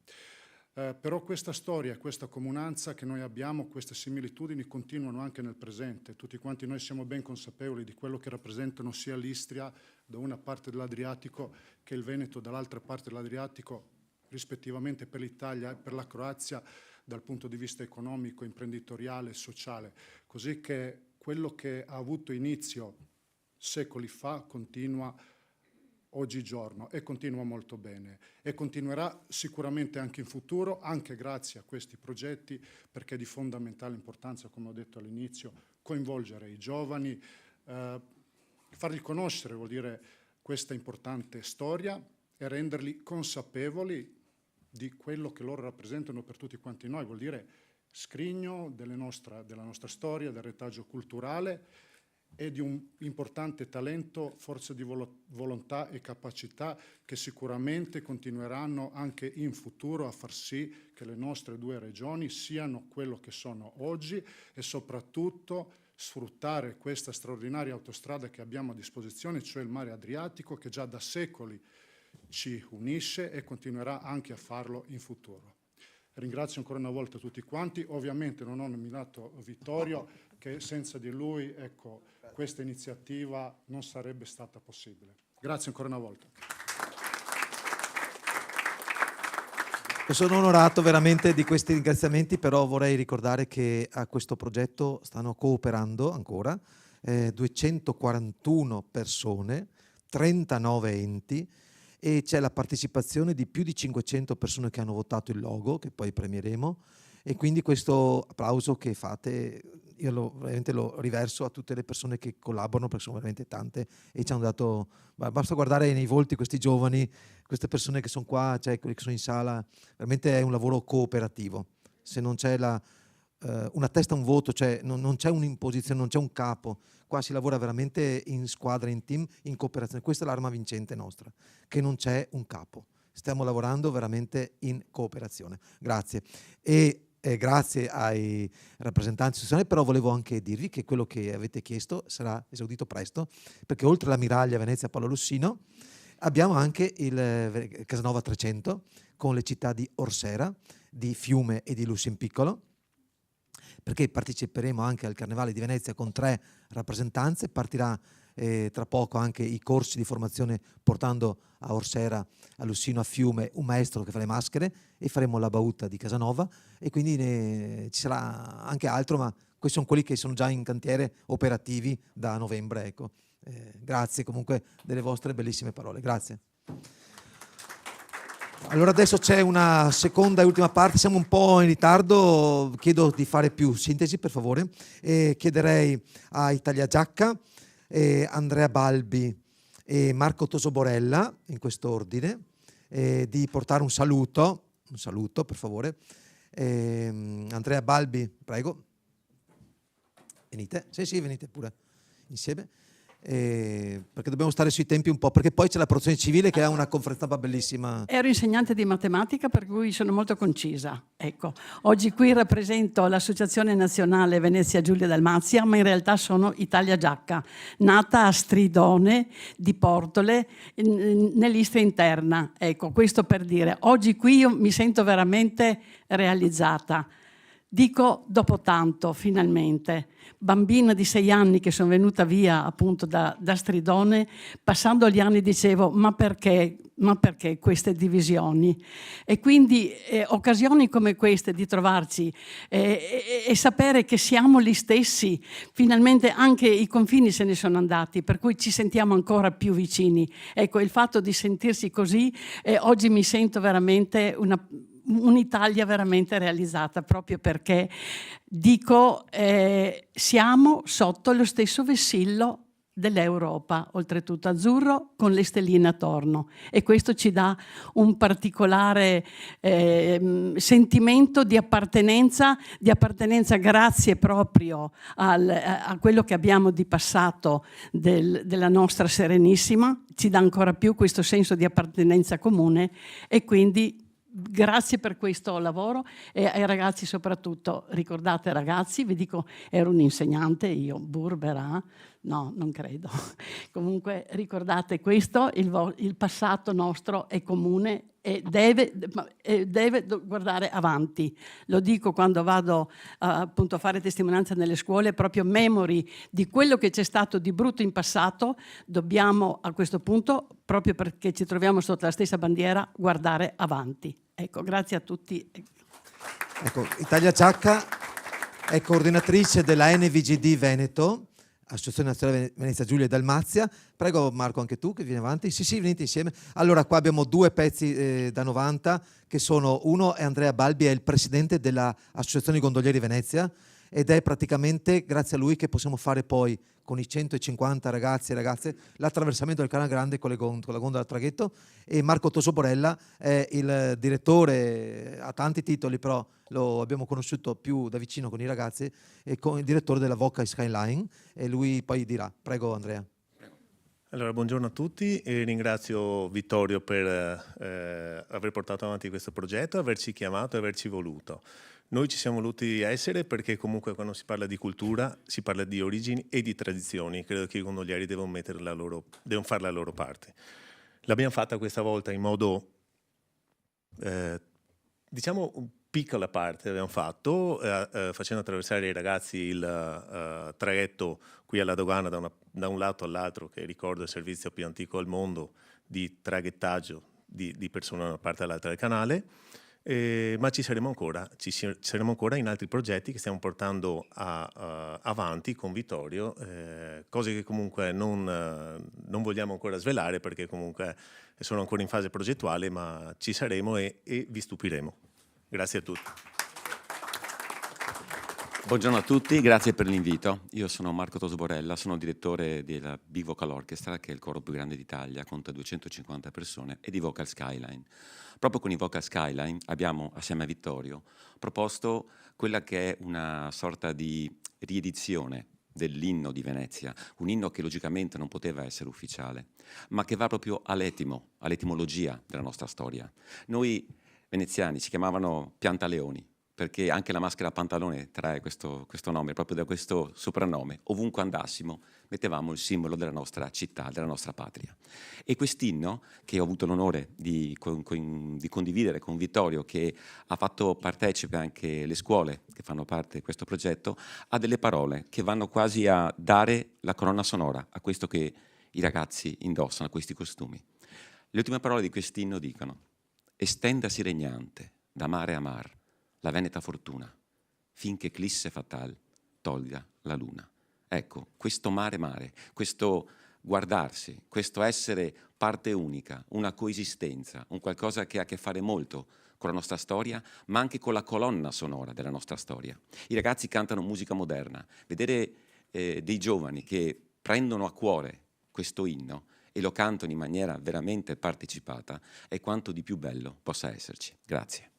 Però questa storia, questa comunanza che noi abbiamo, queste similitudini continuano anche nel presente. Tutti quanti noi siamo ben consapevoli di quello che rappresentano sia l'Istria da una parte dell'Adriatico che il Veneto dall'altra parte dell'Adriatico, rispettivamente per l'Italia e per la Croazia dal punto di vista economico, imprenditoriale e sociale. Così che quello che ha avuto inizio secoli fa continua oggigiorno e continua molto bene e continuerà sicuramente anche in futuro, anche grazie a questi progetti, perché è di fondamentale importanza, come ho detto all'inizio, coinvolgere i giovani, fargli conoscere, vuol dire, questa importante storia e renderli consapevoli di quello che loro rappresentano per tutti quanti noi, vuol dire scrigno della nostra storia, del retaggio culturale e di un importante talento, forza di volontà e capacità che sicuramente continueranno anche in futuro a far sì che le nostre due regioni siano quello che sono oggi e soprattutto sfruttare questa straordinaria autostrada che abbiamo a disposizione, cioè il mare Adriatico, che già da secoli ci unisce e continuerà anche a farlo in futuro. Ringrazio ancora una volta tutti quanti, ovviamente non ho nominato Vittorio, che senza di lui, ecco, questa iniziativa non sarebbe stata possibile. Grazie ancora una volta. Sono onorato veramente di questi ringraziamenti, però vorrei ricordare che a questo progetto stanno cooperando ancora 241 persone, 39 enti, e c'è la partecipazione di più di 500 persone che hanno votato il logo, che poi premieremo, e quindi questo applauso che fate io veramente lo riverso a tutte le persone che collaborano, perché sono veramente tante e ci hanno dato, basta guardare nei volti questi giovani, queste persone che sono qua, cioè quelli che sono in sala, veramente è un lavoro cooperativo. Se non c'è una testa, un voto, cioè non c'è un'imposizione, non c'è un capo, qua si lavora veramente in squadra, in team, in cooperazione. Questa è l'arma vincente nostra, che non c'è un capo. Stiamo lavorando veramente in cooperazione. Grazie. E grazie ai rappresentanti istituzionali, però volevo anche dirvi che quello che avete chiesto sarà esaudito presto, perché oltre all'ammiraglia Venezia Paolo Lussino abbiamo anche il Casanova 300 con le città di Orsera, di Fiume e di Lussi Piccolo, perché parteciperemo anche al Carnevale di Venezia con 3 rappresentanze. Partirà tra poco anche i corsi di formazione portando a Orsera, a Lussino, a Fiume un maestro che fa le maschere, e faremo la Bauta di Casanova, e quindi ci sarà anche altro, ma questi sono quelli che sono già in cantiere operativi da novembre. Ecco. Grazie comunque delle vostre bellissime parole. Grazie. Allora adesso c'è una seconda e ultima parte, siamo un po' in ritardo, chiedo di fare più sintesi per favore, chiederei a Italia Giacca, Andrea Balbi e Marco Tosoborella, in questo ordine, di portare un saluto per favore. Andrea Balbi, prego. Venite, sì, venite pure insieme. Perché dobbiamo stare sui tempi un po', perché poi c'è la protezione civile che ha una conferenza bellissima. Ero insegnante di matematica, per cui sono molto concisa. Ecco, oggi qui rappresento l'Associazione Nazionale Venezia Giulia Dalmazia, ma in realtà sono Italia Giacca, nata a Stridone di Portole, nell'Istria interna. Ecco, questo per dire, oggi qui io mi sento veramente realizzata. Dico dopo tanto, finalmente, bambina di 6 anni che sono venuta via appunto da Stridone, passando gli anni dicevo ma perché ma perché queste divisioni? E quindi occasioni come queste di trovarci e sapere che siamo gli stessi, finalmente anche i confini se ne sono andati, per cui ci sentiamo ancora più vicini. Ecco, il fatto di sentirsi così, oggi mi sento veramente un'Italia veramente realizzata, proprio perché dico siamo sotto lo stesso vessillo dell'Europa, oltretutto azzurro con le stelline attorno, e questo ci dà un particolare sentimento di appartenenza grazie proprio a quello che abbiamo di passato della nostra Serenissima, ci dà ancora più questo senso di appartenenza comune, e quindi grazie per questo lavoro, e ai ragazzi soprattutto. Ricordate, ragazzi, vi dico, ero un insegnante io, Burbera, no, non credo. Comunque ricordate questo, il passato nostro è comune e deve guardare avanti. Lo dico quando vado appunto a fare testimonianza nelle scuole, proprio memori di quello che c'è stato di brutto in passato. Dobbiamo a questo punto, proprio perché ci troviamo sotto la stessa bandiera, guardare avanti. Ecco, grazie a tutti. Ecco, Italia Giacca è coordinatrice della NVGD Veneto, Associazione Nazionale Venezia Giulia e Dalmazia. Prego Marco, anche tu che vieni avanti. Sì, venite insieme. Allora, qua abbiamo due pezzi da 90, che sono, uno è Andrea Balbi, è il presidente dell'Associazione Gondolieri Venezia, ed è praticamente grazie a lui che possiamo fare poi con i 150 ragazzi e ragazze l'attraversamento del Canale Grande con la gondola a traghetto. E Marco Tosoborella è il direttore, ha tanti titoli, però lo abbiamo conosciuto più da vicino con i ragazzi, e con il direttore della Voca Skyline, e lui poi dirà. Prego Andrea. Allora, buongiorno a tutti e ringrazio Vittorio per aver portato avanti questo progetto, averci chiamato e averci voluto. Noi ci siamo voluti essere perché comunque quando si parla di cultura si parla di origini e di tradizioni. Credo che i gondolieri devono fare la loro parte. L'abbiamo fatta questa volta in modo, diciamo, piccola parte abbiamo fatto, facendo attraversare ai ragazzi il traghetto qui alla dogana da un lato all'altro, che ricordo è il servizio più antico al mondo di traghettaggio di persone da una parte all'altra del canale. Ma ci saremo ancora in altri progetti che stiamo portando avanti con Vittorio, cose che comunque non vogliamo ancora svelare perché comunque sono ancora in fase progettuale, ma ci saremo e vi stupiremo. Grazie a tutti. Buongiorno a tutti, grazie per l'invito. Io sono Marco Tosoborella, sono direttore della Big Vocal Orchestra, che è il coro più grande d'Italia, conta 250 persone, e di Vocal Skyline. Proprio con i Vocal Skyline abbiamo, assieme a Vittorio, proposto quella che è una sorta di riedizione dell'inno di Venezia, un inno che logicamente non poteva essere ufficiale, ma che va proprio all'etimologia della nostra storia. Noi veneziani ci chiamavano Piantaleoni, perché anche la maschera Pantalone trae questo nome, proprio da questo soprannome. Ovunque andassimo mettevamo il simbolo della nostra città, della nostra patria. E quest'inno, che ho avuto l'onore di condividere con Vittorio, che ha fatto partecipe anche le scuole che fanno parte di questo progetto, ha delle parole che vanno quasi a dare la colonna sonora a questo che i ragazzi indossano, a questi costumi. Le ultime parole di quest'inno dicono: «Estendasi regnante, da mare a mar, la veneta fortuna, finché eclisse fatal tolga la luna». Ecco, questo mare, questo guardarsi, questo essere parte unica, una coesistenza, un qualcosa che ha a che fare molto con la nostra storia, ma anche con la colonna sonora della nostra storia. I ragazzi cantano musica moderna. Vedere dei giovani che prendono a cuore questo inno e lo cantano in maniera veramente partecipata è quanto di più bello possa esserci. Grazie.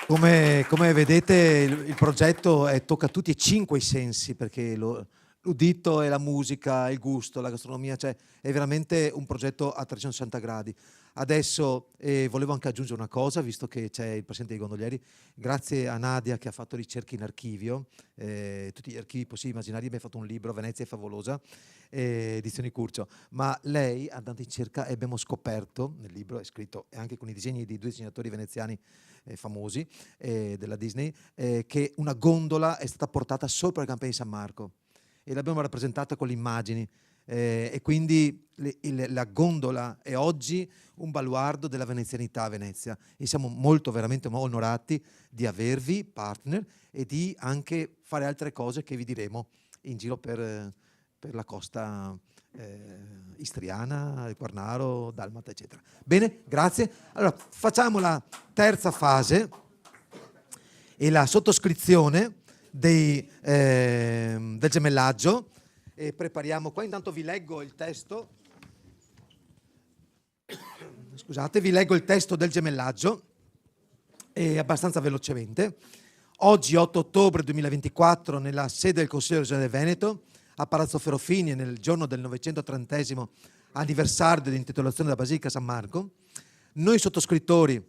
Come vedete il progetto tocca tutti e 5 i sensi, perché l'udito e la musica, il gusto, la gastronomia, cioè è veramente un progetto a 360 gradi. Adesso volevo anche aggiungere una cosa, visto che c'è il presidente dei gondolieri, grazie a Nadia che ha fatto ricerche in archivio, tutti gli archivi possibili e immaginari. Abbiamo fatto un libro, Venezia è favolosa, edizioni Curcio, ma lei andando in cerca e abbiamo scoperto, nel libro è scritto anche con i disegni di 2 disegnatori veneziani famosi della Disney, che una gondola è stata portata sopra il Campanile di San Marco e l'abbiamo rappresentata con le immagini, e quindi la gondola è oggi un baluardo della venezianità a Venezia e siamo veramente onorati di avervi partner e di anche fare altre cose che vi diremo in giro per la costa istriana, Quarnaro, Dalmata, eccetera. Bene, grazie. Allora, facciamo la terza fase e la sottoscrizione del gemellaggio. E prepariamo qua, intanto vi leggo il testo. Scusate, vi leggo il testo del gemellaggio abbastanza velocemente. Oggi, 8 ottobre 2024, nella sede del Consiglio regionale del Veneto, a Palazzo Ferrofini, nel giorno del 930° anniversario dell'intitolazione della Basilica San Marco, noi sottoscrittori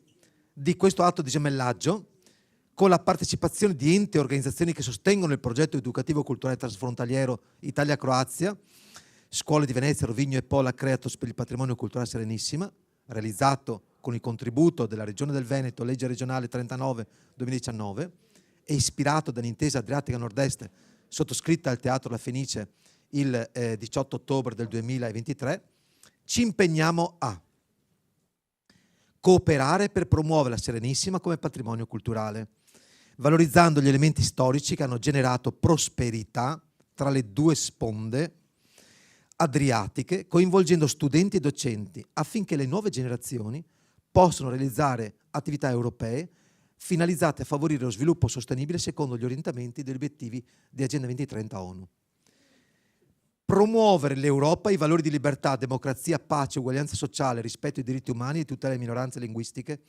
di questo atto di gemellaggio, con la partecipazione di enti e organizzazioni che sostengono il progetto educativo culturale trasfrontaliero Italia-Croazia, Scuole di Venezia, Rovigno e Pola Creatos per il patrimonio culturale Serenissima, realizzato con il contributo della Regione del Veneto, legge regionale 39/2019, e ispirato dall'intesa Adriatica Nord-Est sottoscritta al Teatro La Fenice il 18 ottobre del 2023, ci impegniamo a cooperare per promuovere la Serenissima come patrimonio culturale, valorizzando gli elementi storici che hanno generato prosperità tra le due sponde adriatiche, coinvolgendo studenti e docenti affinché le nuove generazioni possano realizzare attività europee finalizzate a favorire lo sviluppo sostenibile secondo gli orientamenti degli obiettivi di Agenda 2030 ONU. Promuovere l'Europa, i valori di libertà, democrazia, pace, uguaglianza sociale, rispetto ai diritti umani e tutela delle minoranze linguistiche,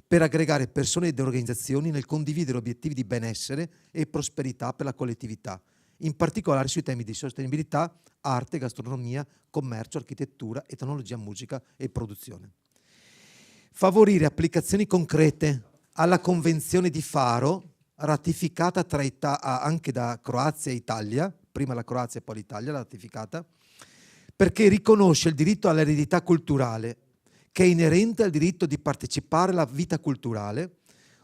per aggregare persone ed organizzazioni nel condividere obiettivi di benessere e prosperità per la collettività, in particolare sui temi di sostenibilità, arte, gastronomia, commercio, architettura, etnologia, musica e produzione. Favorire applicazioni concrete alla Convenzione di Faro, ratificata anche da Croazia e Italia, prima la Croazia e poi l'Italia l'ha ratificata, perché riconosce il diritto all'eredità culturale, che è inerente al diritto di partecipare alla vita culturale,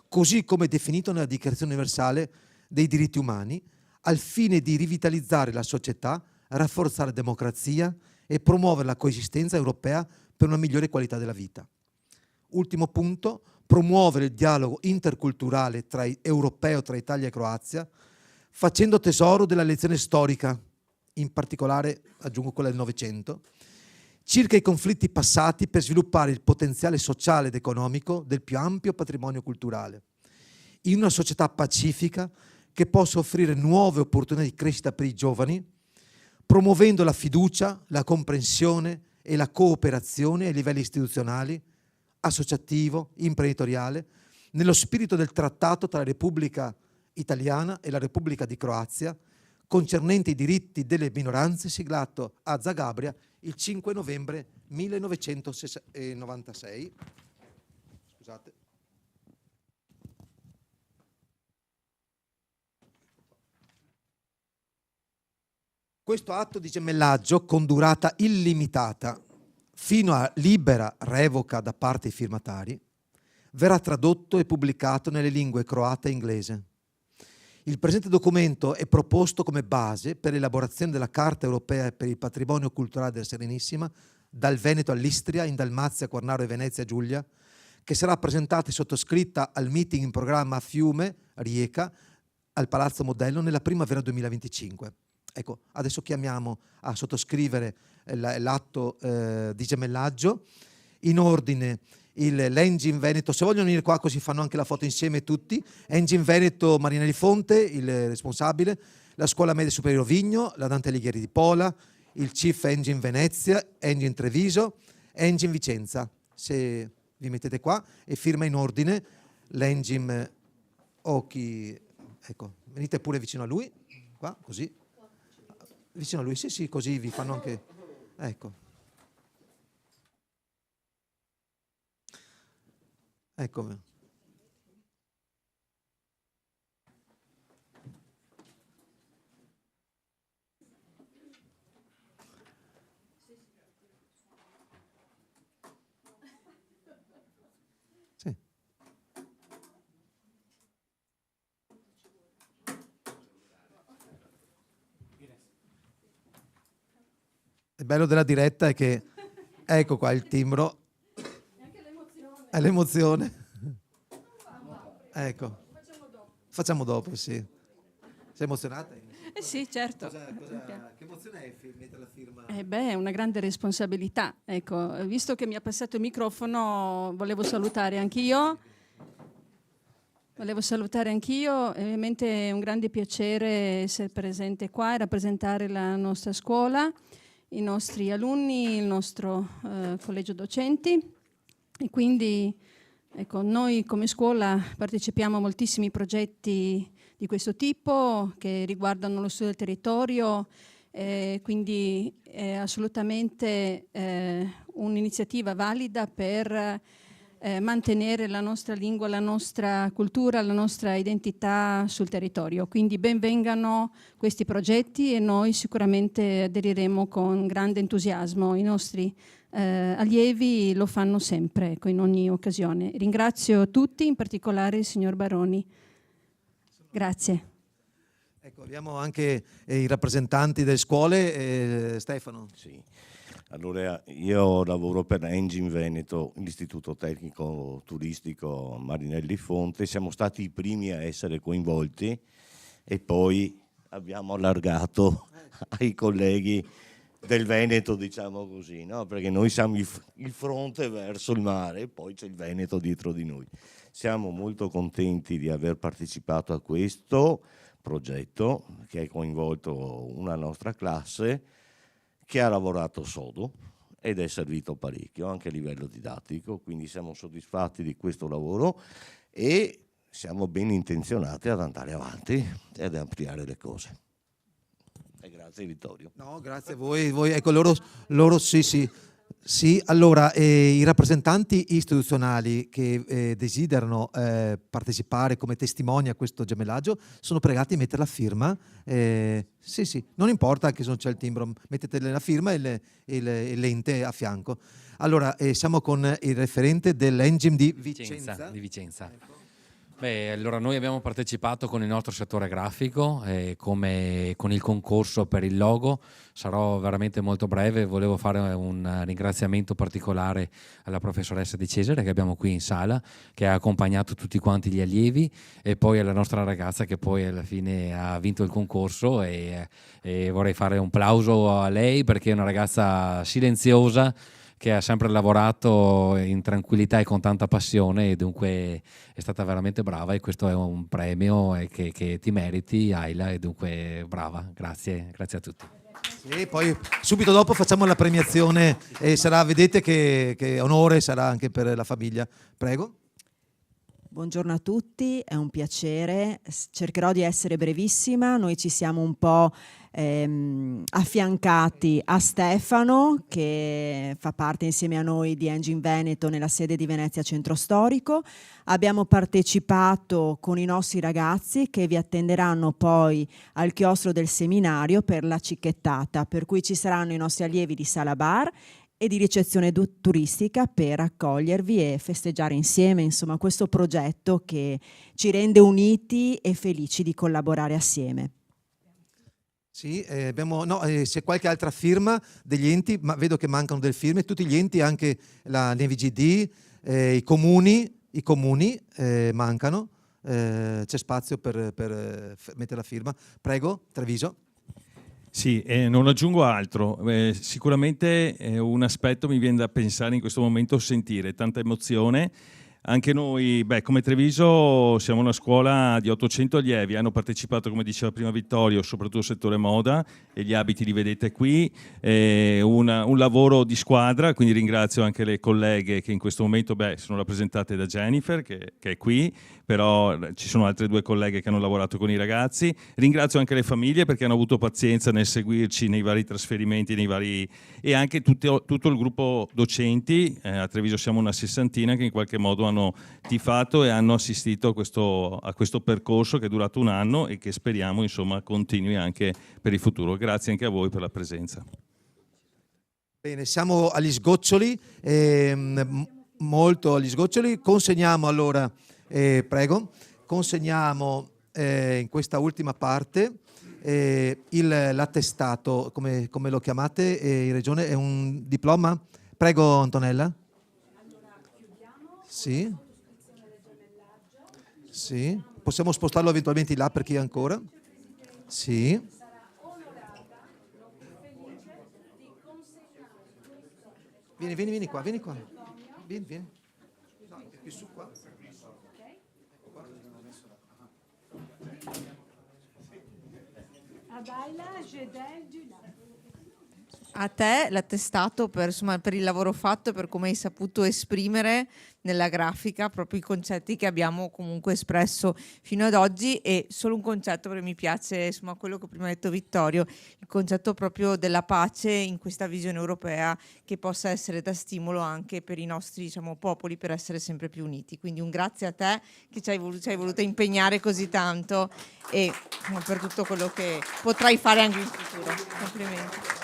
così come definito nella Dichiarazione universale dei diritti umani, al fine di rivitalizzare la società, rafforzare la democrazia e promuovere la coesistenza europea per una migliore qualità della vita. Ultimo punto, promuovere il dialogo interculturale europeo tra Italia e Croazia, facendo tesoro della lezione storica, in particolare, aggiungo quella del Novecento, circa i conflitti passati per sviluppare il potenziale sociale ed economico del più ampio patrimonio culturale, in una società pacifica che possa offrire nuove opportunità di crescita per i giovani, promuovendo la fiducia, la comprensione e la cooperazione ai livelli istituzionali, associativo, imprenditoriale, nello spirito del trattato tra la Repubblica Italiana e la Repubblica di Croazia, concernente i diritti delle minoranze, siglato a Zagabria il 5 novembre 1996. Scusate. Questo atto di gemellaggio, con durata illimitata, fino a libera revoca da parte dei firmatari, verrà tradotto e pubblicato nelle lingue croata e inglese. Il presente documento è proposto come base per l'elaborazione della Carta europea per il patrimonio culturale della Serenissima, dal Veneto all'Istria, in Dalmazia, Quarnaro e Venezia Giulia, che sarà presentata e sottoscritta al meeting in programma a Fiume, Rijeka, al Palazzo Modello nella primavera 2025. Ecco, adesso chiamiamo a sottoscrivere l'atto di gemellaggio. In ordine l'Engine Veneto, se vogliono venire qua così fanno anche la foto insieme tutti, Engine Veneto Marinelli Fonte, il responsabile, la Scuola Media Superiore Rovigno, la Dante Alighieri di Pola, il Chief Engine Venezia, Engine Treviso, Engine Vicenza. Se vi mettete qua e firma in ordine l'Engine Occhi, ecco, venite pure vicino a lui, qua, così, vicino a lui, sì, così vi fanno anche, ecco. Ecco. Sì. bello della diretta è che, ecco qua il timbro. È l'emozione. Ecco. Facciamo dopo, sì. Sei emozionata? Sì, certo. Che emozione è mettere la firma? È una grande responsabilità. Ecco, visto che mi ha passato il microfono, volevo salutare anch'io. Ovviamente è un grande piacere essere presente qua e rappresentare la nostra scuola, i nostri alunni, il nostro collegio docenti. E quindi ecco, noi come scuola partecipiamo a moltissimi progetti di questo tipo che riguardano lo studio del territorio, quindi è assolutamente un'iniziativa valida per mantenere la nostra lingua, la nostra cultura, la nostra identità sul territorio. Quindi benvengano questi progetti e noi sicuramente aderiremo con grande entusiasmo. I nostri allievi lo fanno sempre, ecco, in ogni occasione. Ringrazio tutti, in particolare il signor Baroni. Grazie. Ecco, abbiamo anche i rappresentanti delle scuole. Stefano. Sì. Allora, io lavoro per Engine Veneto, l'Istituto Tecnico Turistico Marinelli Fonte. Siamo stati i primi a essere coinvolti e poi abbiamo allargato ai colleghi del Veneto, diciamo così, no? Perché noi siamo il fronte verso il mare e poi c'è il Veneto dietro di noi. Siamo molto contenti di aver partecipato a questo progetto che ha coinvolto una nostra classe che ha lavorato sodo ed è servito parecchio anche a livello didattico, quindi siamo soddisfatti di questo lavoro e siamo ben intenzionati ad andare avanti e ad ampliare le cose. E grazie Vittorio. No, grazie a voi. Ecco, loro sì. Sì, allora i rappresentanti istituzionali che desiderano partecipare come testimoni a questo gemellaggio sono pregati di mettere la firma. Sì, non importa anche se non c'è il timbro, mettete la firma e l'ente a fianco. Allora, siamo con il referente dell'Engine di Vicenza. Beh, allora noi abbiamo partecipato con il nostro settore grafico, come con il concorso per il logo. Sarò veramente molto breve, volevo fare un ringraziamento particolare alla professoressa Di Cesare che abbiamo qui in sala, che ha accompagnato tutti quanti gli allievi, e poi alla nostra ragazza che poi alla fine ha vinto il concorso, e vorrei fare un plauso a lei perché è una ragazza silenziosa, che ha sempre lavorato in tranquillità e con tanta passione, e dunque è stata veramente brava, e questo è un premio che ti meriti, Ayla, e dunque brava, grazie a tutti. E poi subito dopo facciamo la premiazione e vedete che onore sarà anche per la famiglia. Prego. Buongiorno a tutti, è un piacere, cercherò di essere brevissima. Noi ci siamo un po' affiancati a Stefano, che fa parte insieme a noi di Engine Veneto nella sede di Venezia Centro Storico. Abbiamo partecipato con i nostri ragazzi che vi attenderanno poi al chiostro del seminario per la cicchettata, per cui ci saranno i nostri allievi di sala bar e di ricezione turistica per accogliervi e festeggiare insieme, insomma, questo progetto che ci rende uniti e felici di collaborare assieme. Sì, c'è qualche altra firma degli enti, ma vedo che mancano delle firme, tutti gli enti, anche la NVGD, i comuni mancano, c'è spazio per mettere la firma. Prego, Treviso. Sì, non aggiungo altro. Sicuramente un aspetto mi viene da pensare in questo momento, sentire tanta emozione. Anche noi, come Treviso, siamo una scuola di 800 allievi, hanno partecipato, come diceva prima Vittorio, soprattutto il settore moda, e gli abiti li vedete qui, un lavoro di squadra, quindi ringrazio anche le colleghe che in questo momento sono rappresentate da Jennifer, che è qui, però ci sono altre due colleghe che hanno lavorato con i ragazzi. Ringrazio anche le famiglie perché hanno avuto pazienza nel seguirci nei vari trasferimenti, e anche tutto il gruppo docenti. A Treviso siamo una sessantina che in qualche modo hanno tifato e hanno assistito a questo percorso che è durato un anno e che speriamo insomma continui anche per il futuro. Grazie anche a voi per la presenza. Bene, siamo agli sgoccioli, molto agli sgoccioli. Consegniamo allora, prego, consegniamo in questa ultima parte L'attestato, come lo chiamate in regione, è un diploma? Prego Antonella. Sì. Sì. Possiamo spostarlo eventualmente là per chi ancora? Sì. Vieni qua. Vieni. No, più su qua. A te l'attestato per il lavoro fatto e per come hai saputo esprimere nella grafica proprio i concetti che abbiamo comunque espresso fino ad oggi. E solo un concetto, perché mi piace quello che prima ha detto Vittorio, il concetto proprio della pace in questa visione europea, che possa essere da stimolo anche per i nostri popoli, per essere sempre più uniti. Quindi un grazie a te che ci hai voluto impegnare così tanto e per tutto quello che potrai fare anche in futuro. Complimenti.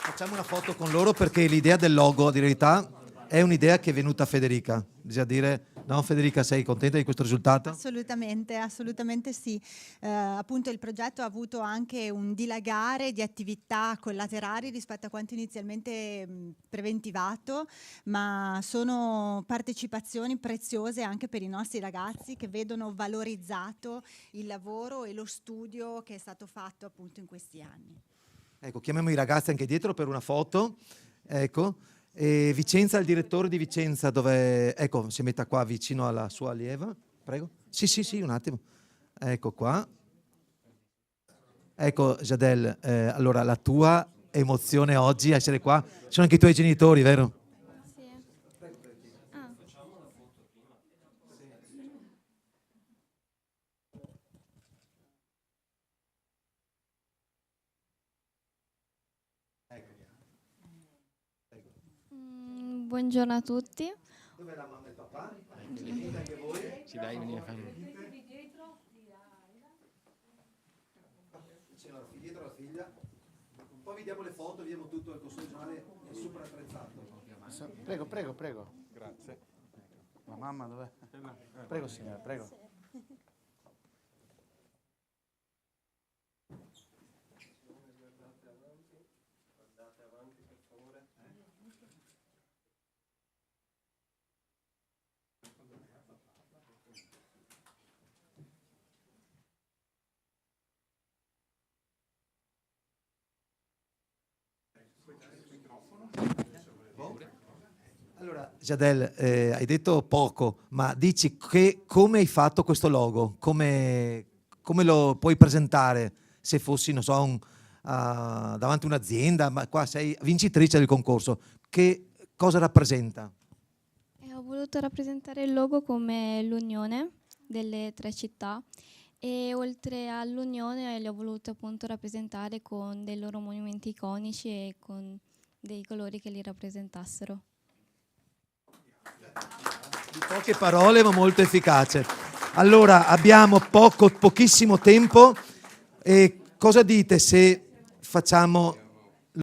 Facciamo una foto con loro, perché l'idea del logo di verità è un'idea che è venuta a Federica. Bisogna dire, no Federica, sei contenta di questo risultato? Assolutamente sì. Appunto il progetto ha avuto anche un dilagare di attività collaterali rispetto a quanto inizialmente preventivato, ma sono partecipazioni preziose anche per i nostri ragazzi, che vedono valorizzato il lavoro e lo studio che è stato fatto appunto in questi anni. Ecco, chiamiamo i ragazzi anche dietro per una foto. Ecco. E Vicenza, il direttore di Vicenza, dove, ecco, si metta qua vicino alla sua allieva, prego. Sì, un attimo. Ecco qua. Ecco Jadel, allora la tua emozione oggi a essere qua, sono anche i tuoi genitori, vero? Sì. Buongiorno a tutti. Dove è la mamma e il papà? Venite anche voi. Ci dai, venire a fare. Dietro la figlia. Poi vediamo le foto, vediamo tutto, il consiglio regionale è super attrezzato. Prego. Grazie. La mamma dov'è? Prego signora, prego. Guardate avanti per favore. Allora, Jadel, hai detto poco, ma dici come hai fatto questo logo? Come lo puoi presentare se fossi, non so, davanti a un'azienda, ma qua sei vincitrice del concorso. Che cosa rappresenta? Ho voluto rappresentare il logo come l'unione delle 3 città, e oltre all'unione le ho voluto appunto rappresentare con dei loro monumenti iconici e con dei colori che li rappresentassero. Di poche parole ma molto efficace. Allora, abbiamo pochissimo tempo, e cosa dite se facciamo